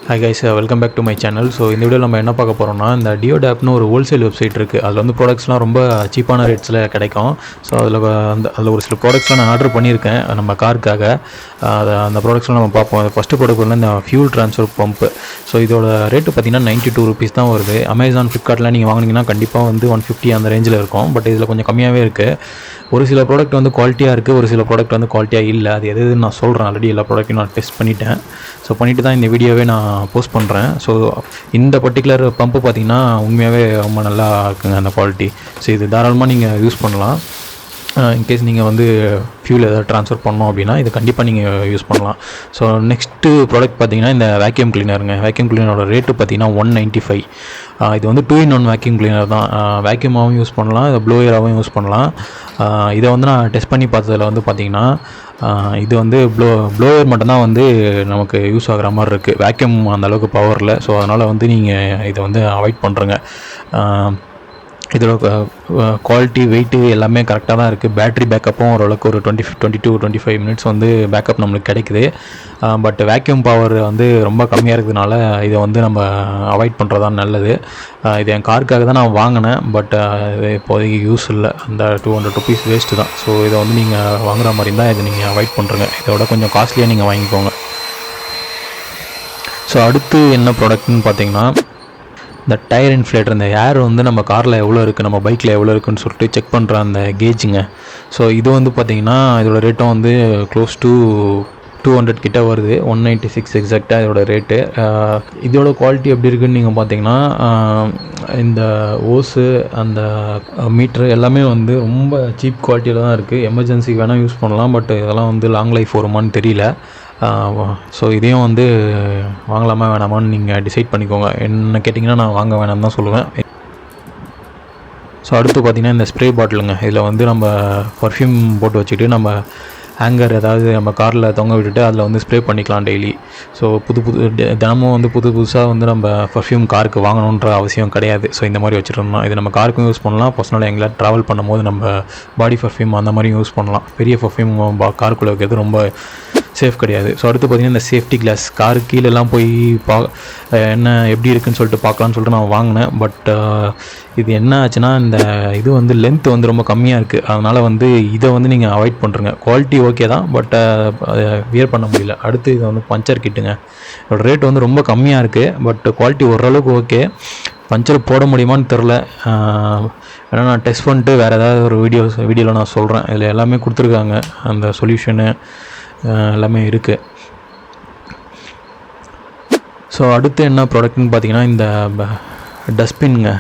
Hi guys, welcome back to my channel. So இந்த வீடியோவில் நம்ம என்ன பார்க்க போகிறோம்னா, இந்த டியோடாப்னு ஒரு ஹோல்சேல் வெப்சைட் இருக்குது. அதில் வந்து ப்ராடக்ட்ஸ்லாம் ரொம்ப சீப்பான ரேட்ஸில் கிடைக்கும். ஸோ அதில் ஒரு சில ப்ராடக்ட்ஸ்லாம் நான் ஆர்டர் பண்ணியிருக்கேன் நம்ம காருக்காக. அந்த ப்ராடக்ட்ஸ்லாம் நம்ம பார்ப்போம். ஃபஸ்ட்டு ப்ராடக்ட் வந்து இந்த ஃபியூல் ட்ரான்ஸ்ஃபர் பம்ப்பு. ஸோ இதோட ரேட்டு பார்த்திங்கன்னா 92 ருபீஸ் தான் வருது. அமேசான், ஃப்ளிப்கார்ட்டில் நீங்கள் வாங்கினீங்கன்னா கண்டிப்பாக வந்து 150 அந்த ரேஞ்சில் இருக்கும். பட் இதில் கொஞ்சம் கம்மியாகவே இருக்குது. ஒரு சில ப்ராடக்ட் வந்து குவாலிட்டியாக இருக்குது, ஒரு சில ப்ராடக்ட் வந்து குவாலிட்டியாக இல்லை. அது எதுன்னு நான் சொல்கிறேன். ஆல்ரெடி எல்லா ப்ராடக்ட்டையும் நான் டெஸ்ட் பண்ணிட்டேன். ஸோ பண்ணிவிட்டு தான் இந்த வீடியோவே நான் போஸ்ட் பண்ணுறேன். ஸோ இந்த பர்டிகுலர் பம்பு பார்த்திங்கன்னா உண்மையாகவே ரொம்ப நல்லா இருக்குங்க அந்த குவாலிட்டி. ஸோ இது தாராளமாக நீங்கள் யூஸ் பண்ணலாம். இன்கேஸ் நீங்கள் வந்து ஃபியூல் எதாவது ட்ரான்ஸ்ஃபர் பண்ணோம் அப்படின்னா இது கண்டிப்பாக நீங்கள் யூஸ் பண்ணலாம். ஸோ நெக்ஸ்ட்டு ப்ராடக்ட் பார்த்திங்கன்னா இந்த வேக்யூம் கிளீனருங்க. வேக்யூம் கிளீனரோட ரேட்டு பார்த்திங்கன்னா 195. இது வந்து 2-in-1 வேக்யூம் கிளீனர் தான். வேக்யூமாகவும் யூஸ் பண்ணலாம், இதை ப்ளோயராகவும் யூஸ் பண்ணலாம். இதை வந்து நான் டெஸ்ட் பண்ணி பார்த்ததில் வந்து பார்த்திங்கன்னா இது வந்து ப்ளோயர் மட்டும்தான் வந்து நமக்கு யூஸ் ஆகிற மாதிரி இருக்குது. வேக்யூம் அந்தளவுக்கு பவரில். ஸோ அதனால் வந்து நீங்கள் இதை வந்து அவாய்ட் பண்ணுறங்க. இதோட குவாலிட்டி, வெயிட்டு எல்லாமே கரெக்டாக தான் இருக்குது. பேட்ரி பேக்கப்பும் ஓரளவுக்கு ஒரு 22-25 மினிட்ஸ் வந்து பேக்கப் நம்மளுக்கு கிடைக்குது. பட் வேக்யூம் பவர் வந்து ரொம்ப கம்மியாக இருக்கிறதுனால இதை வந்து நம்ம அவாய்ட் பண்ணுறது தான் நல்லது. இது என் காருக்காக தான் நான் வாங்கினேன். பட் இது இப்போதைக்கு யூஸ் இல்லை. அந்த 200 ருபீஸ் வேஸ்ட்டு தான். ஸோ இதை வந்து நீங்கள் வாங்குற மாதிரி இருந்தால் இதை நீங்கள் அவாய்ட் பண்ணுறங்க. இதோட கொஞ்சம் காஸ்ட்லியாக நீங்கள் வாங்கிக்கோங்க. ஸோ அடுத்து என்ன ப்ராடக்ட்னு பார்த்தீங்கன்னா, இந்த டயர் இன்ஃப்ளேட்டர். இந்த ஏர் வந்து நம்ம காரில் எவ்வளோ இருக்குது, நம்ம பைக்கில் எவ்வளோ இருக்குதுன்னு சொல்லிட்டு செக் பண்ணுற அந்த கேஜுங்க. ஸோ இது வந்து பார்த்திங்கன்னா இதோட ரேட்டும் வந்து க்ளோஸ் டு 200 கிட்ட வருது. 196 எக்ஸாக்டாக இதோட ரேட்டு. இதோட குவாலிட்டி எப்படி இருக்குதுன்னு நீங்கள் பார்த்தீங்கன்னா, இந்த ஓஸு, அந்த மீட்ரு எல்லாமே வந்து ரொம்ப சீப் குவாலிட்டியில் தான் இருக்குது. எமர்ஜென்சிக்கு வேணால் யூஸ் பண்ணலாம். பட் இதெல்லாம் வந்து லாங் லைஃப் வருமானு தெரியல. ஸோ இதையும் வந்து வாங்கலாமா வேணாமான்னு நீங்கள் டிசைட் பண்ணிக்கோங்க. என்ன கேட்டிங்கன்னா நான் வாங்க வேணாம்னு தான் சொல்லுவேன். ஸோ அடுத்து பார்த்திங்கன்னா இந்த ஸ்ப்ரே பாட்டிலுங்க. இதில் வந்து நம்ம பர்ஃப்யூம் போட்டு வச்சுட்டு நம்ம ஹேங்கர் ஏதாவது நம்ம காரில் தொங்க விட்டுட்டு அதில் வந்து ஸ்ப்ரே பண்ணிக்கலாம் டெய்லி. ஸோ தினமும் வந்து புதுசாக வந்து நம்ம பர்ஃப்யூம் காருக்கு வாங்கணுன்ற அவசியம் கிடையாது. ஸோ இந்த மாதிரி வச்சுருந்தோம். இது நம்ம காருக்கும் யூஸ் பண்ணலாம். பர்சனலாக எங்கேயா ட்ராவல் பண்ணும்போது நம்ம பாடி பர்ஃப்யூம் அந்த மாதிரியும் யூஸ் பண்ணலாம். பெரிய பர்ஃப்யூம் காருக்குள்ளே வைக்கிறது ரொம்ப சேஃப் கிடையாது. ஸோ அடுத்து பார்த்திங்கன்னா இந்த சேஃப்டி கிளாஸ். காரு கீழெல்லாம் போய் என்ன எப்படி இருக்குதுன்னு சொல்லிட்டு பார்க்கலான்னு சொல்லிட்டு நான் வாங்கினேன். பட் இது என்ன ஆச்சுன்னா, இந்த இது வந்து லென்த் வந்து ரொம்ப கம்மியாக இருக்குது. அதனால் வந்து இதை வந்து நீங்கள் அவாய்ட் பண்ணுறங்க. குவாலிட்டி ஓகே தான், பட் வியர் பண்ண முடியல. அடுத்து இது வந்து பஞ்சர் கிட்டுங்க. இதோட ரேட் வந்து ரொம்ப கம்மியாக இருக்குது. பட் குவாலிட்டி ஓரளவுக்கு ஓகே. பஞ்சர் போட முடியுமான்னு தெரில. ஏன்னா நான் டெஸ்ட் பண்ணிட்டு வேறு ஏதாவது ஒரு வீடியோவில் நான் சொல்கிறேன். இதில் எல்லாமே கொடுத்துருக்காங்க, அந்த சொல்யூஷனு எல்லாமே இருக்குது. ஸோ அடுத்து என்ன ப்ராடக்ட்னு பார்த்தீங்கன்னா இந்த டஸ்ட்பின்ங்க,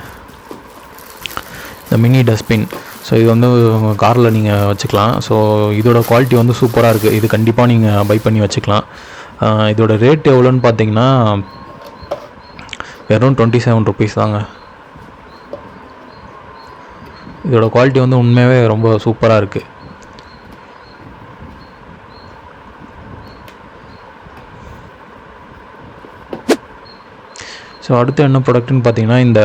இந்த மினி டஸ்ட்பின். ஸோ இது வந்து உங்கள் காரில் நீங்கள் வச்சுக்கலாம். ஸோ இதோட குவாலிட்டி வந்து சூப்பராக இருக்குது. இது கண்டிப்பாக நீங்கள் பை பண்ணி வச்சுக்கலாம். இதோட ரேட் எவ்வளோன்னு பார்த்தீங்கன்னா வெறும் 27 ருபீஸ் தாங்க. இதோட குவாலிட்டி வந்து உண்மையாகவே ரொம்ப சூப்பராக இருக்குது. ஸோ அடுத்து என்ன ப்ராடக்ட்னு பார்த்தீங்கன்னா இந்த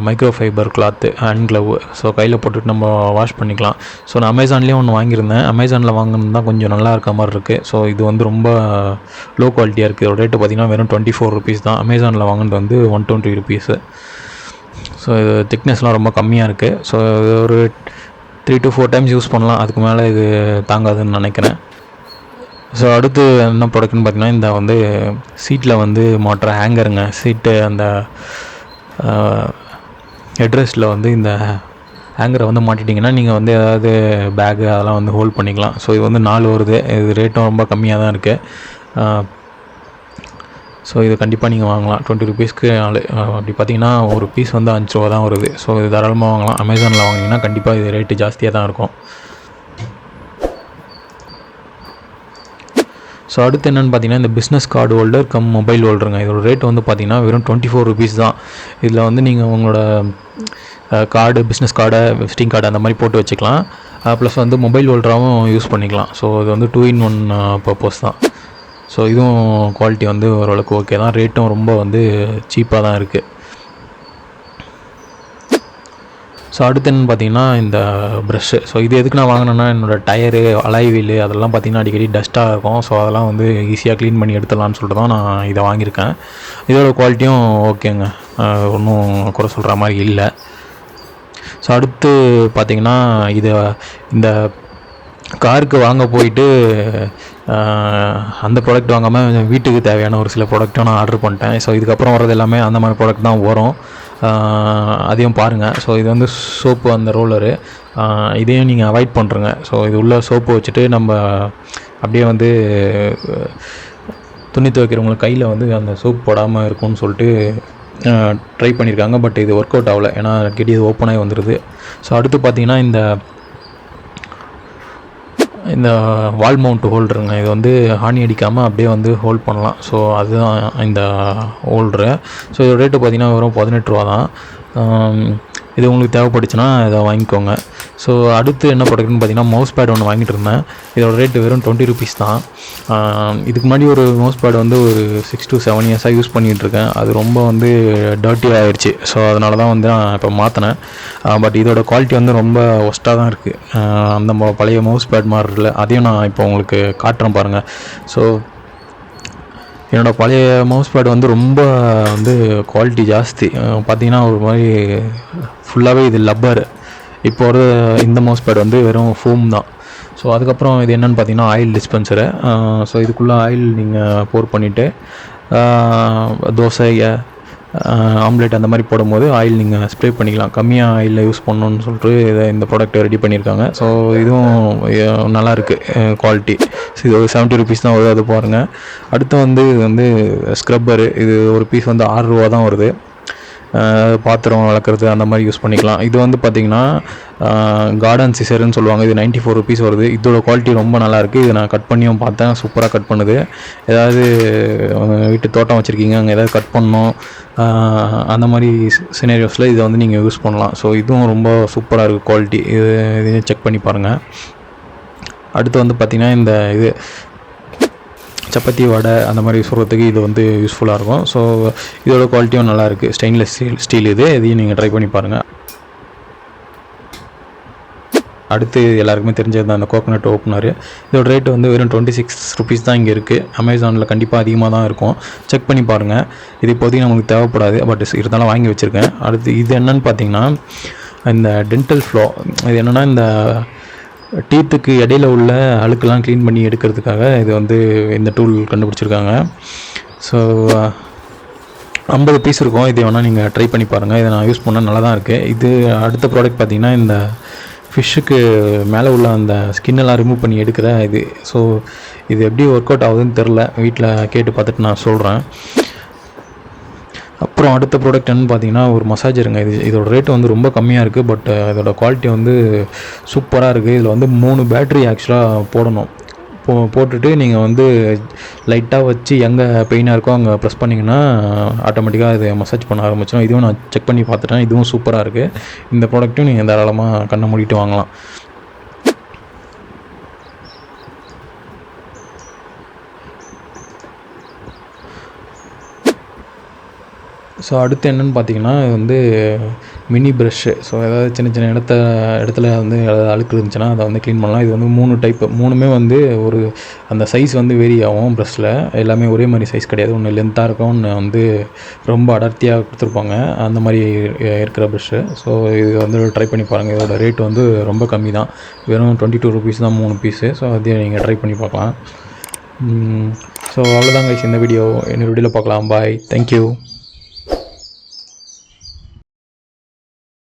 micro fibre cloth, hand glove. So கையில் போட்டுட்டு நம்ம வாஷ் பண்ணிக்கலாம். ஸோ நான் அமேசான்லேயே ஒன்று வாங்கியிருந்தேன். அமேசானில் வாங்கினது தான் கொஞ்சம் நல்லா இருக்க மாதிரி இருக்குது. ஸோ இது வந்து ரொம்ப லோ குவாலிட்டியாக இருக்குது. இதோட ரேட்டு பார்த்திங்கன்னா வெறும் 24 ருபீஸ் தான். அமேசானில் வாங்கினது வந்து 120 ருபீஸு. ஸோ இது திக்னஸ்லாம் ரொம்ப கம்மியாக இருக்குது. ஸோ ஒரு 3 to 4 டைம்ஸ் யூஸ் பண்ணலாம். அதுக்கு மேலே இது தாங்காதுன்னு நினைக்கிறேன். ஸோ அடுத்து என்ன ப்ராடக்ட்னு பார்த்திங்கன்னா இந்த வந்து சீட்டில் வந்து மாட்டுற ஹேங்கருங்க. சீட்டு அந்த ஹெட்ரெஸ்ட்டில் வந்து இந்த ஹேங்கரை வந்து மாட்டிட்டிங்கன்னா நீங்கள் வந்து ஏதாவது பேகு அதெல்லாம் வந்து ஹோல்ட் பண்ணிக்கலாம். ஸோ இது வந்து 4 வருது. இது ரேட்டும் ரொம்ப கம்மியாக தான் இருக்குது. ஸோ இது கண்டிப்பாக நீங்கள் வாங்கலாம். 20 ருபீஸ்க்கு 4. அப்படி பார்த்தீங்கன்னா ஒரு பீஸ் வந்து 5 ரூபா தான் வருது. ஸோ இது தாராளமாக வாங்கலாம். அமேசானில் வாங்கினீங்கன்னா கண்டிப்பாக இது ரேட்டு ஜாஸ்தியாக தான் இருக்கும். ஸோ அடுத்து என்னென்னு பார்த்தீங்கன்னா இந்த business card holder cum mobile ஹோல்டருங்க. இதோட ரேட் வந்து பார்த்திங்கன்னா வெறும் 24 ருபீஸ் தான். இதில் வந்து நீங்கள் உங்களோட கார்டு, பிஸ்னஸ் கார்டை, விசிட்டிங் கார்டு அந்த மாதிரி போட்டு வச்சுக்கலாம். ப்ளஸ் வந்து மொபைல் ஹோல்டராகவும் யூஸ் பண்ணிக்கலாம். ஸோ இது வந்து 2-in-1 பர்பஸ் தான். ஸோ இதுவும் குவாலிட்டி வந்து ஓரளவுக்கு ஓகே தான். ரேட்டும் ரொம்ப வந்து சீப்பாக தான் இருக்குது. ஸோ அடுத்து என்னென்னு பார்த்தீங்கன்னா இந்த ப்ரஷ்ஷு. ஸோ இது எதுக்கு நான் வாங்கினேன்னா, என்னோடய டயரு, அலாய் வீலு அதெல்லாம் பார்த்திங்கன்னா அடிக்கடி டஸ்ட்டாக இருக்கும். ஸோ அதெல்லாம் வந்து ஈஸியாக க்ளீன் பண்ணி எடுத்துடலான்னு சொல்லிட்டு தான் நான் இதை வாங்கியிருக்கேன். இதோட குவாலிட்டியும் ஓகேங்க, ஒன்றும் குறை சொல்கிற மாதிரி இல்லை. ஸோ அடுத்து பார்த்திங்கன்னா இந்த காருக்கு வாங்க போயிட்டு அந்த ப்ராடக்ட் வாங்காமல் வீட்டுக்கு தேவையான ஒரு சில ப்ராடக்ட்டும் நான் ஆர்டர் பண்ணிட்டேன். ஸோ இதுக்கப்புறம் வர்றது எல்லாமே அந்த மாதிரி ப்ராடக்ட் தான் வரும், அதையும் பாருங்கள். ஸோ இது வந்து சோப்பு, அந்த ரோலரு, இதையும் நீங்கள் அவாய்ட் பண்ணுறங்க. ஸோ இது உள்ள சோப்பு வச்சுட்டு நம்ம அப்படியே வந்து துணி துவைக்கிறவங்களுக்கு கையில் வந்து அந்த சோப்பு போடாமல் இருக்கும்னு சொல்லிட்டு ட்ரை பண்ணியிருக்காங்க. பட் இது ஒர்க் அவுட் ஆகலை, ஏன்னா அடிக்கடி இது ஓப்பனாகி வந்துடுது. ஸோ அடுத்து பார்த்திங்கன்னா இந்த வால் மவுண்ட் ஹோல்டருங்க. இது வந்து ஆணி அடிக்காமல் அப்படியே வந்து ஹோல்ட் பண்ணலாம். ஸோ அதுதான் இந்த ஹோல்டரு. ஸோ இதோட ரேட்டு பார்த்திங்கன்னா வெறும் 18 ரூபா தான். இது உங்களுக்கு தேவைப்பட்டுச்சுன்னா இதை வாங்கிக்கோங்க. ஸோ அடுத்து என்ன ப்ராடக்ட்னு பார்த்தீங்கன்னா மவுஸ் பேட் ஒன்று வாங்கிட்டு இருந்தேன். இதோட ரேட்டு வெறும் 20 ருபீஸ் தான். இதுக்கு முன்னாடி ஒரு மவுஸ் பேட் வந்து ஒரு 6 to 7 இயர்ஸாக யூஸ் பண்ணிகிட்ருக்கேன். அது ரொம்ப வந்து டர்ட்டியாக ஆகிடுச்சு. ஸோ அதனால தான் வந்து நான் இப்போ மாற்றினேன். பட் இதோட குவாலிட்டி வந்து ரொம்ப ஒஸ்ட்டாக தான் இருக்குது. அந்த பழைய மவுஸ் பேட் மாதிரி இல்லை. அதையும் நான் இப்போ உங்களுக்கு காட்டுறேன் பாருங்கள். ஸோ என்னோடய பழைய மவுஸ் பேட் வந்து ரொம்ப வந்து குவாலிட்டி ஜாஸ்தி. பார்த்திங்கன்னா ஒரு மாதிரி ஃபுல்லாகவே இது லப்பர். இப்போ ஒரு இந்த மவுஸ் பேட் வந்து வெறும் ஃபோம் தான். ஸோ அதுக்கப்புறம் இது என்னென்னு பார்த்தீங்கன்னா ஆயில் டிஸ்பென்சரு. ஸோ இதுக்குள்ளே ஆயில் நீங்கள் போர் பண்ணிவிட்டு தோசை, ஆம்லேட் அந்த மாதிரி போடும்போது ஆயில் நீங்கள் ஸ்ப்ரே பண்ணிக்கலாம். கம்மியாக ஆயிலில் யூஸ் பண்ணணுன்னு சொல்லிட்டு இந்த ப்ராடக்ட் ரெடி பண்ணியிருக்காங்க. ஸோ இதுவும் நல்லாயிருக்கு குவாலிட்டி. ஸோ இது ஒரு 70 ருபீஸ் தான் வருது, அது பாருங்கள். அடுத்து வந்து ஸ்க்ரப்பரு. இது ஒரு பீஸ் வந்து 6 ரூபா தான் வருது. பாத்திரம் வளர்க்குறது அந்த மாதிரி யூஸ் பண்ணிக்கலாம். இது வந்து பார்த்திங்கன்னா கார்டன் சிசர்னு சொல்லுவாங்க. இது 94 ருபீஸ் வருது. இதோட குவாலிட்டி ரொம்ப நல்லாயிருக்கு. இது நான் கட் பண்ணியும் பார்த்தேன், சூப்பராக கட் பண்ணுது. ஏதாவது வீட்டு தோட்டம் வச்சுருக்கீங்க, அங்கே ஏதாவது கட் பண்ணணும், அந்த மாதிரி சினேரியோஸில் இதை வந்து நீங்கள் யூஸ் பண்ணலாம். ஸோ இதுவும் ரொம்ப சூப்பராக இருக்குது குவாலிட்டி. இதையும் செக் பண்ணி பாருங்கள். அடுத்து வந்து பார்த்திங்கன்னா இந்த இது சப்பாத்தி, வடை அந்த மாதிரி சொல்கிறதுக்கு இது வந்து யூஸ்ஃபுல்லாக இருக்கும். ஸோ இதோட குவாலிட்டியும் நல்லாயிருக்கு. ஸ்டெயின்லெஸ் ஸ்டீல் இதையும் நீங்கள் ட்ரை பண்ணி பாருங்கள். அடுத்து எல்லாருக்குமே தெரிஞ்சது தான் அந்த கோகோனட் ஓப்பனர். இதோட ரேட்டு வந்து வெறும் 26 ருபீஸ் தான் இங்கே இருக்குது. அமேசானில் கண்டிப்பாக அதிகமாக தான் இருக்கும், செக் பண்ணி பாருங்கள். இது இப்போதைக்கு நமக்கு தேவைப்படாது, பட் இருந்தாலும் வாங்கி வச்சுருக்கேன். அடுத்து இது என்னென்னு பார்த்தீங்கன்னா இந்த டென்டல் ஃப்ளோ. இது என்னென்னா இந்த டீத்துக்கு இடையில உள்ள அழுக்கெல்லாம் க்ளீன் பண்ணி எடுக்கிறதுக்காக இது வந்து இந்த டூல் கண்டுபிடிச்சிருக்காங்க. ஸோ 50 பீஸ் இருக்கும். இது வேணால் நீங்கள் ட்ரை பண்ணி பாருங்கள். இதை நான் யூஸ் பண்ணால் நல்லா தான் இருக்குது. இது அடுத்த ப்ராடக்ட் பார்த்திங்கன்னா இந்த ஃபிஷ்ஷுக்கு மேலே உள்ள அந்த ஸ்கின்னெல்லாம் ரிமூவ் பண்ணி எடுக்கிற இது. ஸோ இது எப்படி ஒர்க் அவுட் ஆகுதுன்னு தெரில, வீட்டில் கேட்டு பார்த்துட்டு நான் சொல்கிறேன். அப்புறம் அடுத்த ப்ராடக்ட் என்னன்னு பார்த்தீங்கன்னா ஒரு மசாஜருங்க. இதோட ரேட்டு வந்து ரொம்ப கம்மியாக இருக்குது, பட் இதோட குவாலிட்டி வந்து சூப்பராக இருக்குது. இதில் வந்து 3 பேட்ரி ஆக்சுவலாக போடணும். போட்டுட்டு நீங்கள் வந்து லைட்டாக வச்சு எங்கே பெயினாக இருக்கோ அங்கே ப்ரெஸ் பண்ணிங்கன்னா ஆட்டோமேட்டிக்காக இதை மசாஜ் பண்ண ஆரம்பிச்சிடும். இதுவும் நான் செக் பண்ணி பார்த்துட்டேன், இதுவும் சூப்பராக இருக்குது. இந்த ப்ராடக்ட்டும் நீங்கள் தாராளமாக கண்ணை மூடிட்டு வாங்கலாம். ஸோ அடுத்து என்னென்னு பார்த்தீங்கன்னா வந்து மினி ப்ரஷ்ஷு. ஸோ ஏதாவது சின்ன சின்ன இடத்துல வந்து ஏதாவது அழுக்கு இருந்துச்சுன்னா அதை வந்து க்ளீன் பண்ணலாம். இது வந்து 3 டைப்பு. 3மே வந்து ஒரு அந்த சைஸ் வந்து வேரி ஆகும். ப்ரஷ்ஷில் எல்லாமே ஒரே மாதிரி சைஸ் கிடையாது. ஒன்று லென்த்தாக இருக்கும், ஒன்று வந்து ரொம்ப அடர்த்தியாக கொடுத்துருப்பாங்க, அந்த மாதிரி இருக்கிற ப்ரஷ்ஷு. ஸோ இது வந்து ட்ரை பண்ணி பாருங்கள். இதோட ரேட் வந்து ரொம்ப கம்மி தான், வெறும் 22 ருபீஸ் தான் 3 பீஸு. ஸோ அதையும் நீங்கள் ட்ரை பண்ணி பார்க்கலாம். ஸோ அவ்வளோதாங்க இந்த வீடியோ. இன்னொரு வீடியோவில் பார்க்கலாம். பாய், தேங்க்யூ.